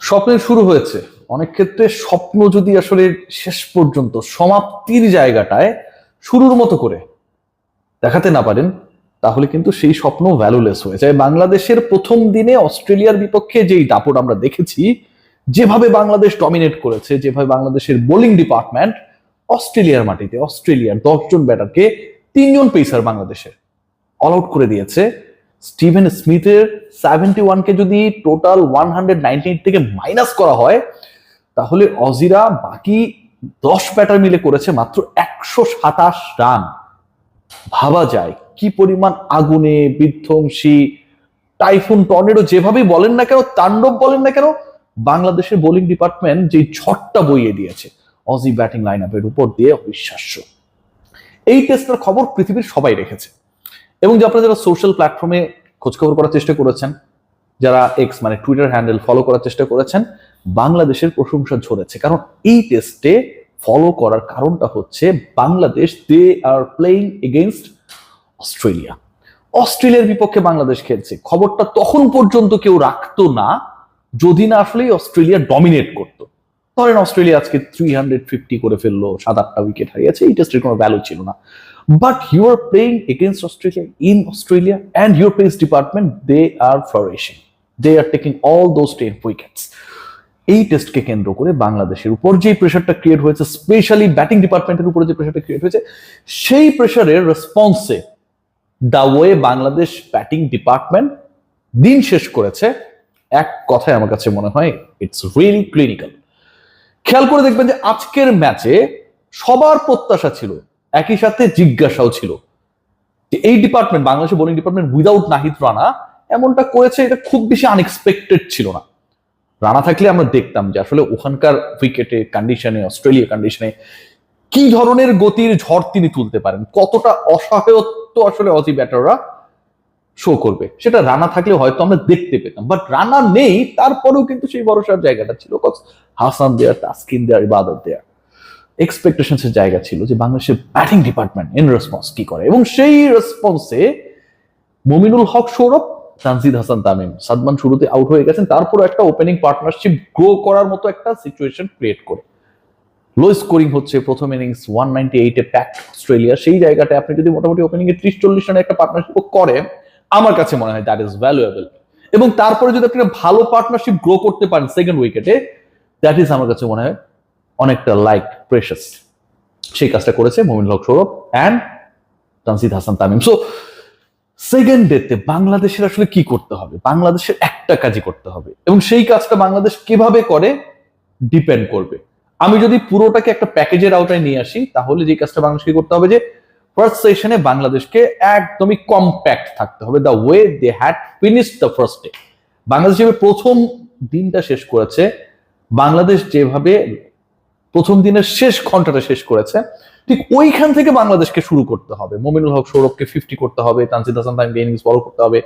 স্বপ্নের শুরু হয়েছে। অনেক ক্ষেত্রে স্বপ্ন যদি আসলে শেষ পর্যন্ত সমাপ্তির জায়গাটায় শুরুর মতো করে দেখাতে না পারেন, তাহলে কিন্তু সেই স্বপ্ন ভ্যালুলেস হয়ে যায়। বাংলাদেশের প্রথম দিনে অস্ট্রেলিয়ার বিপক্ষে যেই দাপট আমরা দেখেছি, যেভাবে বাংলাদেশ ডমিনেট করেছে, যেভাবে বাংলাদেশের বোলিং ডিপার্টমেন্ট অস্ট্রেলিয়ার মাটিতে অস্ট্রেলিয়ার 10 জন ব্যাটারকে 3 জন পেসার বাংলাদেশের অল আউট করে দিয়েছে। স্টিভেন স্মিথের 71কে যদি টোটাল 198 থেকে মাইনাস করা হয়, তাহলে অজিরা বাকি 10 ব্যাটার মিলে করেছে মাত্র 127 রান। ভাবা যায় কি পরিমাণ আগুনে বিধ্বংসী টাইফুন টর্নেডো যেভাবেই বলেন না কেন, তাণ্ডব বলেন না কেন, বাংলাদেশের বোলিং ডিপার্টমেন্ট যে ঝড়টা বইয়ে দিয়েছে অজি ব্যাটিং লাইন আপের উপর দিয়ে, অবিশ্বাস্য। এই টেস্টের খবর পৃথিবীর সবাই রেখেছে, এবং যে আপনারা যারা সোশ্যাল প্ল্যাটফর্মে খোঁজখবর করার চেষ্টা করেছেন, যারা এক্স মানে টুইটার হ্যান্ডেল ফলো করার চেষ্টা করেছেন, বাংলাদেশের প্রশংসা ঝরেছে। কারণ এই টেস্টে ফলো করার কারণটা হচ্ছে বাংলাদেশ দে আর প্লেইং এগেইনস্ট অস্ট্রেলিয়া। অস্ট্রেলিয়ার বিপক্ষে বাংলাদেশ খেলছে, খবরটা তখন পর্যন্ত কেউ রাখতো না যদি না আসলে অস্ট্রেলিয়া ডমিনেট করতো। ধরেন অস্ট্রেলিয়া আজকে 350 করে ফেললো, 7-8টা উইকেট হারিয়েছে, এই টেস্টের কোনো ভ্যালু ছিল না। But you are playing against Australia in Australia, and your pace department, they are flourishing. They are taking all those 10 wickets. এই টেস্টকে কেন্দ্র করে বাংলাদেশের উপর যে প্রেশারটা ক্রিয়েট হয়েছে, স্পেশালি ব্যাটিং ডিপার্টমেন্টের উপরে যে প্রেশারটা ক্রিয়েট হয়েছে, সেই প্রেশারের রেসপন্সে the way Bangladesh batting department দিন শেষ করেছে, এক কথায় আমার কাছে মনে হয় ইটস রিয়েলি ক্লিনিক্যাল। খেয়াল করে দেখবেন যে আজকের ম্যাচে সবার প্রত্যাশা ছিল, একই সাথে জিজ্ঞাসাও ছিল, যে এই ডিপার্টমেন্ট, বাংলাদেশের bowling department without Nahid Rana এমনটা করেছে, এটা খুব বেশি আনএক্সপেক্টেড ছিল না। রানা থাকলে আমরা দেখতাম যে আসলে ওখানকার উইকেটে কন্ডিশনে, অস্ট্রেলিয়া কন্ডিশনে কি ধরনের গতির ঝড় তিনি তুলতে পারেন, কতটা অসহায়ত্ব আসলে অজি ব্যাটাররা শো করবে, সেটা রানা থাকলে হয়তো আমরা দেখতে পেতাম। বাট রানা নেই, তারপরেও কিন্তু সেই ভরসার জায়গাটা ছিল, হাসান দেয়ার, তাসকিন দেয়ার, ইবাদত দেয়ার, এক্সপেকটেশনসের জায়গা ছিল যে বাংলাদেশের ব্যাটিং ডিপার্টমেন্ট ইন রেসপন্স কি করে। এবং সেই রেসপন্সে মুমিনুল হক সৌরভ, তানজিদ হাসান তামিম, সাদমান শুরুতে আউট হয়ে গেছেন, তারপর একটা ওপেনিং পার্টনারশিপ গ্রো করার মতো একটা সিচুয়েশন ক্রিয়েট করে লো স্কোরিং হচ্ছে। প্রথম ইনিংস 198-এ প্যাক অস্ট্রেলিয়া, সেই জায়গাটায় আপনি যদি মোটামুটি ওপেনিং এ 30-40 রানের একটা পার্টনারশিপ করেন, আমার কাছে মনে হয় দ্যাট ইজ ভ্যালুয়েবল। এবং তারপরে যদি আপনি ভালো পার্টনারশিপ গ্রো করতে পারেন সেকেন্ড উইকেটে, দ্যাট ইজ আমার কাছে মনে হয় অনেকটা লাইক প্রেশাস। সেই কাজটা করেছে Mominul Haque Sourav and Tanzid Hasan Tamim. So second ডেতে বাংলাদেশের আসলে কি করতে হবে, বাংলাদেশের একটা কাজই করতে হবে, এবং সেই কাজটা বাংলাদেশ কিভাবে করে ডিপেন্ড করবে। আমি যদি পুরোটাকে একটা প্যাকেজের আওতায় নিয়ে আসি, তাহলে যে কাজটা বাংলাদেশকে করতে হবে যে ফার্স্ট সেশনে বাংলাদেশকে একদমই কম্প্যাক্ট থাকতে হবে, the way they had finished the first day. Bangladesh যেভাবে প্রথম দিনটা শেষ করেছে, বাংলাদেশ যেভাবে প্রথম দিনের শেষ ঘন্টাটা শেষ করেছে, ঠিক ওইখান থেকে বাংলাদেশকে শুরু করতে হবে। মুমিনুল হক সৌরভকে 50 করতে হবে, তানজিদ হাসান তামিমকে ইনিংস বল করতে হবে।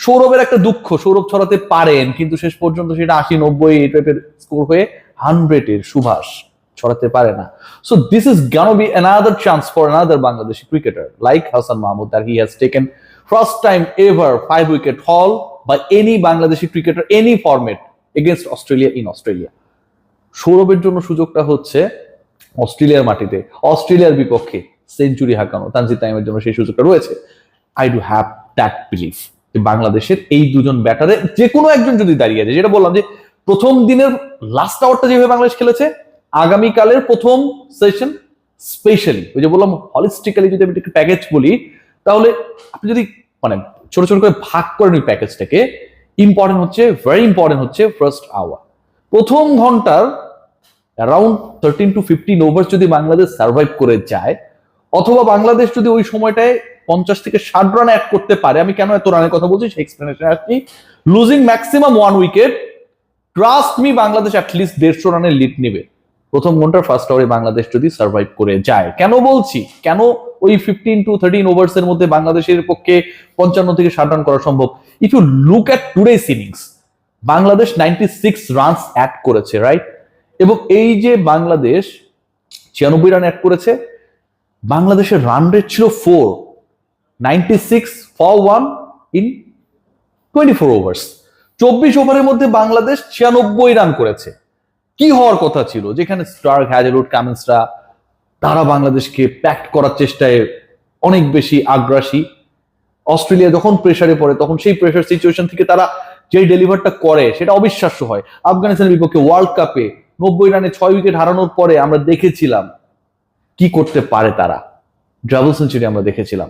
সৌরভের একটা দুঃখ, সৌরভ ছড়াতে পারেন কিন্তু শেষ পর্যন্ত সেটা 80-90 এই টাইপের স্কোর হয়ে 100-এর সুভাষ ছড়াতে পারে না। So this is gonna be another chance for another Bangladeshi cricketer like Hassan Mahmood, that he has taken first time ever 5-wicket haul by any Bangladeshi cricketer, any format against Australia in Australia. সৌরভের জন্য সুযোগটা হচ্ছে অস্ট্রেলিয়ার মাটিতে অস্ট্রেলিয়ার বিপক্ষে century হাঁকানো, Tanzid তামিমের জন্য সেই সুযোগটা রয়েছে। I do have that belief যে বাংলাদেশের এই দুজন ব্যাটারে যে কোনো একজন যদি দাঁড়িয়ে যায়, যেটা বললাম যে প্রথম দিনের লাস্ট আওয়ারটা যেভাবে বাংলাদেশ খেলেছে, আগামীকালের প্রথম সেশন স্পেশালি ওই যে বললাম হলিস্টিক্যালি যদি আমি একটু প্যাকেজ বলি, তাহলে আপনি যদি মানে ছোট ছোট করে ভাগ করেন ওই প্যাকেজটাকে, ইম্পর্টেন্ট হচ্ছে, ভেরি ইম্পর্টেন্ট হচ্ছে ফার্স্ট আওয়ার, প্রথম ঘন্টার অ্যারাউন্ড 13 to 15 ওভার যদি বাংলাদেশ সার্ভাইভ করে যায়, অথবা বাংলাদেশ যদি ওই সময়টায় 50 থেকে 60 রান অ্যাড করতে পারে। আমি কেন এত রানের কথা বলছি সেই এক্সপ্লেনেশন আসছি। Losing maximum 1 wicket, trust me Bangladesh at least 150 রানের লিড নেবে প্রথম ঘন্টার ফার্স্ট আওয়ারে বাংলাদেশ যদি সার্ভাইভ করে যায়। কেন বলছি, কেন ওই 15 to 13 ওভার্স এর মধ্যে বাংলাদেশের পক্ষে 55 থেকে 60 রান করা সম্ভব? If you look at today's innings, Bangladesh 96 runs add করেছে, রাইট? এবং এই যে বাংলাদেশ 96 রান অ্যাড করেছে, বাংলাদেশের রান রেট ছিল 4, 96 for 1 in 24 ওভার্স। 24 ওভারের মধ্যে বাংলাদেশ 96 রান করেছে। কি হওয়ার কথা ছিল, যেখানে স্টার্ক, হ্যাজেলউড, কামিন্সরা তারা বাংলাদেশকে প্যাক্ট করার চেষ্টায় অনেক বেশি আগ্রাসী। অস্ট্রেলিয়া যখন প্রেসারে পড়ে তখন সেই প্রেসার সিচুয়েশন থেকে তারা যে ডেলিভারটা করে সেটা অবিশ্বাস্য হয়। আফগানিস্তানের বিপক্ষে ওয়ার্ল্ড কাপে 90 রানে 6 উইকেট হারানোর পরে আমরা দেখেছিলাম কি করতে পারে তারা, ডাবল সেঞ্চুরি আমরা দেখেছিলাম।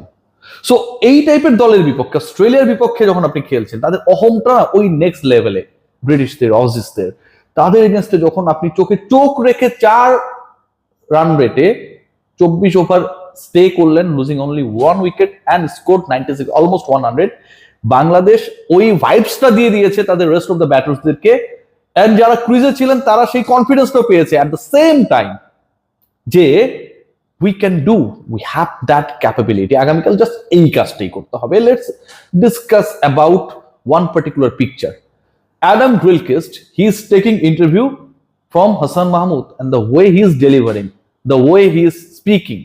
সো এই টাইপের দলের বিপক্ষে, অস্ট্রেলিয়ার বিপক্ষে যখন আপনি খেলছেন, তাদের অহমটা ওই নেক্সট লেভেলে, ব্রিটিশদের, অজিসদের, তাদের এগেনস্টে যখন আপনি চোখে চোখ রেখে 4 রান রেটে 24 ওভার স্টে করলেন, losing only 1 wicket and score 96, almost 100, Bangladesh ওই ভাইবসটা দিয়ে দিয়েছে তাদের রেস্ট অফ দ্য ব্যাটার্সদেরকে। এন্ড যারা ক্রিজে ছিলেন তারা সেই কনফিডেন্সটা পেয়েছে অ্যাট দ্য সেম টাইম যে we can do, we have that capability. আগামীকাল জাস্ট এই কাজটাই করতে হবে। Let's discuss about one particular picture. Adam Gilchrist, he is taking interview from Hassan Mahmood, and the way he is delivering, the way he is speaking,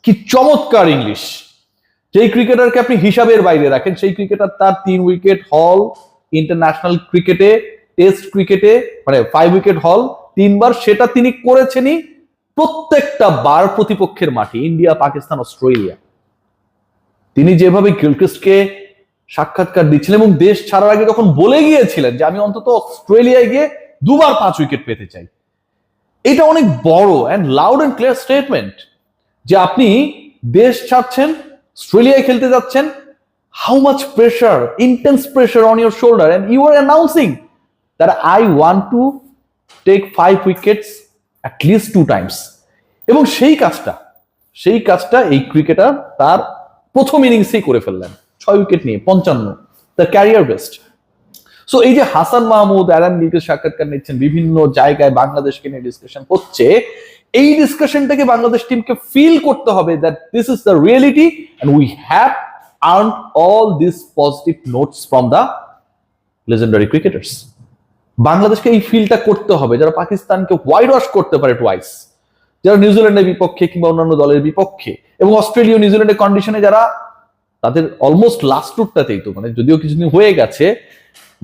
কি চমৎকার English. যেই ক্রিকেটারকে আপনি হিসাবের বাইরে রাখেন, সেই ক্রিকেটার তার 3 উইকেট হল ইন্টারন্যাশনাল ক্রিকেটে, টেস্ট ক্রিকেটে, মানে 5 উইকেট হল 3 বার, সেটা তিনি করেছেনই প্রত্যেকটা বার প্রতিপক্ষের মাঠে, ইন্ডিয়া, পাকিস্তান, অস্ট্রেলিয়া। তিনি যেভাবে গিলক্রিস্টকে সাক্ষাৎকার দিচ্ছিলেন এবং দেশ ছাড়ার আগে যখন বলে গিয়েছিলেন যে আমি অন্তত অস্ট্রেলিয়ায় গিয়ে 2 বার 5 উইকেট পেতে চাই, এটা অনেক বড় and loud and clear statement যে আপনি দেশ ছাড়ছেন, অস্ট্রেলিয়ায় খেলতে যাচ্ছেন, how much pressure, intense pressure on your shoulder, and you are announcing that I want to take 5 wickets at least 2 times। এবং সেই কাজটা এই ক্রিকেটার তার প্রথম ইনিংসেই করে ফেললেন, 6 উইকেট নিয়ে 55, তার ক্যারিয়ার বেস্ট। সো এই যে হাসান মাহমুদ, অ্যালান গিলক্রিস্ট সাক্ষাৎকার নিচ্ছেন, বিভিন্ন জায়গায় বাংলাদেশকে নিয়ে ডিসকাশন হচ্ছে, এই ডিসকাশনটাকে বাংলাদেশ টিমকে ফিল করতে হবে that this is the reality and we have earned all this positive notes from the legendary cricketers. বাংলাদেশকে এই ফিলটা করতে হবে, যারা পাকিস্তানকে হোয়াইট ওয়াশ করতে পারে টুয়াইস, যারা নিউজিল্যান্ডের বিপক্ষে কিংবা অন্যান্য দলের বিপক্ষে, এবং অস্ট্রেলিয়া, নিউজিল্যান্ডের কন্ডিশনে যারা তাদের অলমোস্ট লাস্ট টুরটাতেই তো, মানে যদিও কিছুদিন হয়ে গেছে,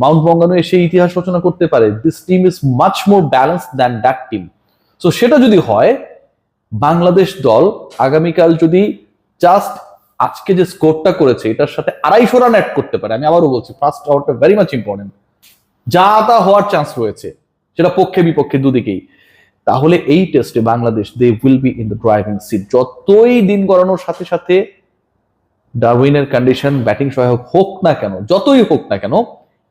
মাউন্ট বঙ্গানু এসে ইতিহাস রচনা করতে পারে, this team is much more balanced than that team. So সেটা যদি হয়, বাংলাদেশ দল আগামীকাল যদি জাস্ট আজকে যে স্কোরটা করেছে এটার সাথে 250 রান অ্যাড করতে পারে, আমি আবারও বলছি ফার্স্ট আওয়ারটা ভেরি মাচ ইম্পর্টেন্ট, যা তা হওয়ার চান্স রয়েছে, সেটা পক্ষে বিপক্ষে দুদিকেই, তাহলে এই টেস্টে Bangladesh they will be in the driving seat. যতই দিন গড়ানোর সাথে সাথে ডারউইনের কন্ডিশন ব্যাটিং সহায়ক হোক না কেন, যতই হোক না কেন,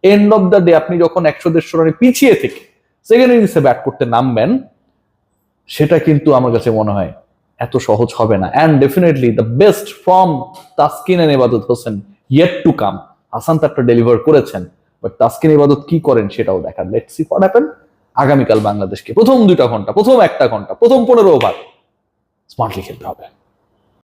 এন্ড অফ দ্য ডে আপনি যখন 100-150 রানে পিছিয়ে থেকে সেকেন্ড ইনিংসে ব্যাট করতে নামবেন, সেটা কিন্তু আমার কাছে মনে হয় এত সহজ হবে না। And definitely the best from Taskin and Ebadot Hossain yet to come. Hasan তারটা ডেলিভার করেছেন, বাট তাসকিন ইবাদত কি করেন সেটাও দেখার। Let's see what happen. আগামীকাল বাংলাদেশকে প্রথম 2টা ঘন্টা, প্রথম 1টা ঘন্টা, প্রথম 15 ওভার স্মার্টলি খেলতে হবে।